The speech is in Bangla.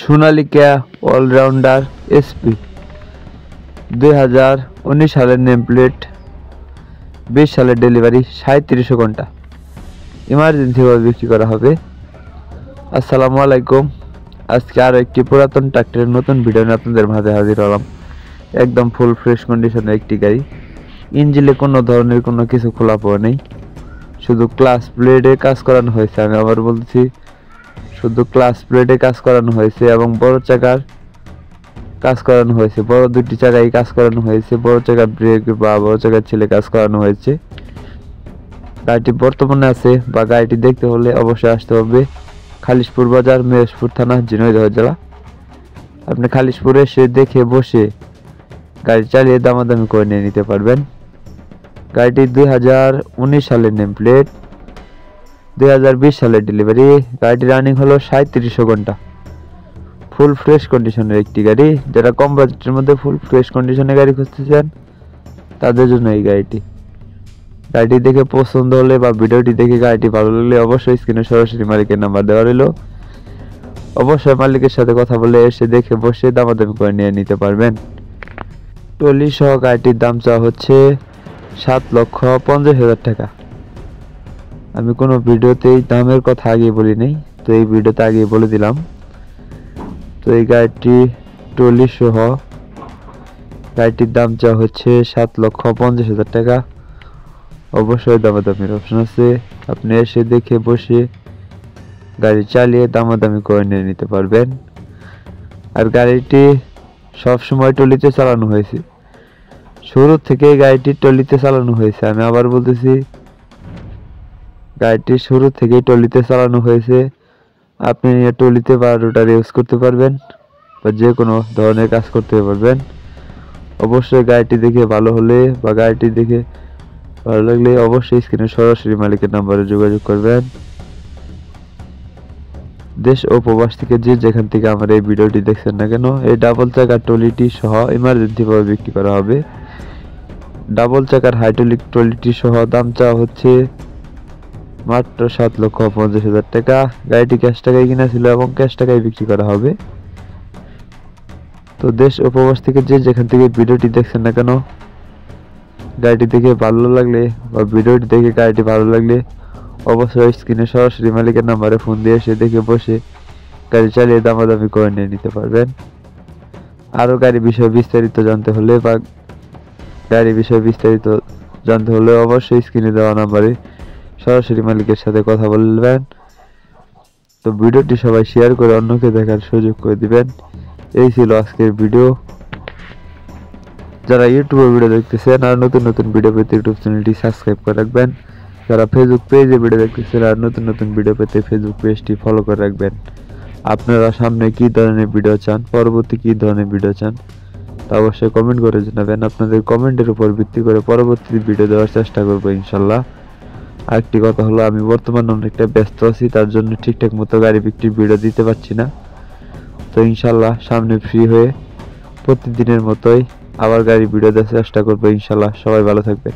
সোনালিকা অলরাউন্ডার এসপি 2019 সালের নেম প্লেট, 20 সালের ডেলিভারি, 3700 ঘন্টা ইমার্জেন্সিভাবে বিক্রি করা হবে। আসসালামু আলাইকুম। আজকে আরও একটি পুরাতন ট্রাক্টরের নতুন ভিডিও নিয়ে আপনাদের মাঝে হাজির হলাম। একদম ফুল ফ্রেশ কন্ডিশনের একটি গাড়ি। ইঞ্জিনে কোনো ধরনের কোনো কিছু খোলা পাওয়া নেই, শুধু ক্লাস প্লেটে কাজ করানো হয়েছে। আমি আবার বলছি, শুধু ক্লাস প্লেটে কাজ করানো হয়েছে এবং বড় চাকার কাজ করানো হয়েছে। বড় দুটি চাকায় কাজ করানো হয়েছে, বড় চাকার ব্রেক বা বড় চাকার ছেলে কাজ করানো হয়েছে। গাড়িটি বর্তমানে আছে বা গাড়িটি দেখতে হলে অবশ্যই আসতে হবে খালিশপুর বাজার, মেহেরপুর থানা, ঝিনাইদহ জেলা। আপনি খালিশপুরে এসে দেখে বসে গাড়ি চালিয়ে দামাদামি করে নিয়ে নিতে পারবেন। গাড়িটি 2019 সালের নেম প্লেট, 2020 সালের ডেলিভারি। গাড়িটি রানিং হলো 3700 ঘন্টা। ফুল ফ্রেশ কন্ডিশনের একটি গাড়ি। যারা কম বাজেটের মধ্যে ফুল ফ্রেশ কন্ডিশনের গাড়ি খুঁজতেছেন তাদের জন্য এই গাড়িটি দেখে পছন্দ হলে বা ভিডিওটি দেখে গাড়িটি ভালো লাগলে অবশ্যই স্ক্রিনে সরাসরি মালিকের নাম্বার দেওয়া রইল। অবশ্যই মালিকের সাথে কথা বলে এসে দেখে বসে দামাদামি করে নিয়ে নিতে পারবেন। ট্রলি সহ গাড়িটির দাম চাওয়া হচ্ছে 7,50,000 টাকা। আমি কোনো ভিডিওতেই দামের কথা আগে বলি নাই, তো এই ভিডিওতে আগে বলে দিলাম। তো এই গাড়িটি ট্রলি সহ গাড়িটির দাম চাওয়া হচ্ছে 7,50,000 টাকা। অবশ্যই দামাদামির অপশন আছে, আপনি এসে দেখে বসে গাড়ি চালিয়ে দামাদামি করে নিয়ে নিতে পারবেন। আর গাড়িটি সবসময় ট্রলিতে চালানো হয়েছে, শুরু থেকে গাড়িটি ট্রলিতে চালানো হয়েছে। আমি আবার বলতেছি, গাড়িটি শুরু থেকে ট্রলিতে চালানো হয়েছে। আপনি ট্রলিতে বা রোটার ইউজ করতে পারবেন বা যে কোনো ধরনের কাজ করতে পারবেন। অবশ্যই গাড়িটি দেখে ভালো হলে বা গাড়িটি দেখে ভালো লাগলে অবশ্যই স্ক্রিনে সরাসরি মালিকের নাম্বারে যোগাযোগ করবেন। দেশ ও প্রবাস থেকে যে যেখান থেকে আমার এই ভিডিওটি দেখছেন না কেন, এই ডাবল চাকার ট্রলিটি সহ ইমার্জেন্সিভাবে বিক্রি করা হবে। ডাবল চাকার হাইড্রোলিক ট্রলিটি সহ দাম চাওয়া হচ্ছে মাত্র 7,50,000 টাকা। গাড়িটি ক্যাশ টাকায় কিনা ছিল এবং ক্যাশ টাকায় বিক্রি করা হবে। তো দেশ ও প্রবাস থেকে যে যেখান থেকে ভিডিওটি দেখছেন না কেন, গাড়িটি দেখে ভালো লাগলে বা ভিডিওটি দেখে গাড়িটি ভালো লাগলে অবশ্যই স্ক্রিনে সরাসরি মালিকের নাম্বারে ফোন দিয়ে এসে দেখে বসে গাড়ি চালিয়ে দামাদামি করে নিয়ে নিতে পারবেন। আরও গাড়ি বিষয়ে বিস্তারিত জানতে হলে বা গাড়ি বিষয়ে বিস্তারিত জানতে হলে অবশ্যই স্ক্রিনে দেওয়া নাম্বারে সরাসরি মালিকের সাথে কথা বলবেন। তো ভিডিওটি সবাই শেয়ার করে অন্যকে দেখার সুযোগ করে দিবেন। এই ছিল আজকের ভিডিও। যারা ইউটিউবে ভিডিও দেখতেছেন আর নতুন নতুন ভিডিও পেতে ইউটিউব চ্যানেলটি সাবস্ক্রাইব করে রাখবেন। যারা ফেসবুক পেজে ভিডিও দেখতেছেন আর নতুন নতুন ভিডিও পেতে ফেসবুক পেজটি ফলো করে রাখবেন। আপনারা সামনে কী ধরনের ভিডিও চান, পরবর্তী কী ধরনের ভিডিও চান তা অবশ্যই কমেন্ট করে জানাবেন। আপনাদের কমেন্টের উপর ভিত্তি করে পরবর্তী ভিডিও দেওয়ার চেষ্টা করবো ইনশাল্লাহ। আরেকটি কথা হলো, আমি বর্তমানে অনেকটা ব্যস্ত আছি, তার জন্য ঠিকঠাক মতো গাড়ি বিক্রির ভিডিও দিতে পারছি না। তো ইনশাল্লাহ সামনে ফ্রি হয়ে প্রতিদিনের মতোই আবার গাড়ি ভিডিও দেওয়ার চেষ্টা করবো ইনশাল্লাহ। সবাই ভালো থাকবে।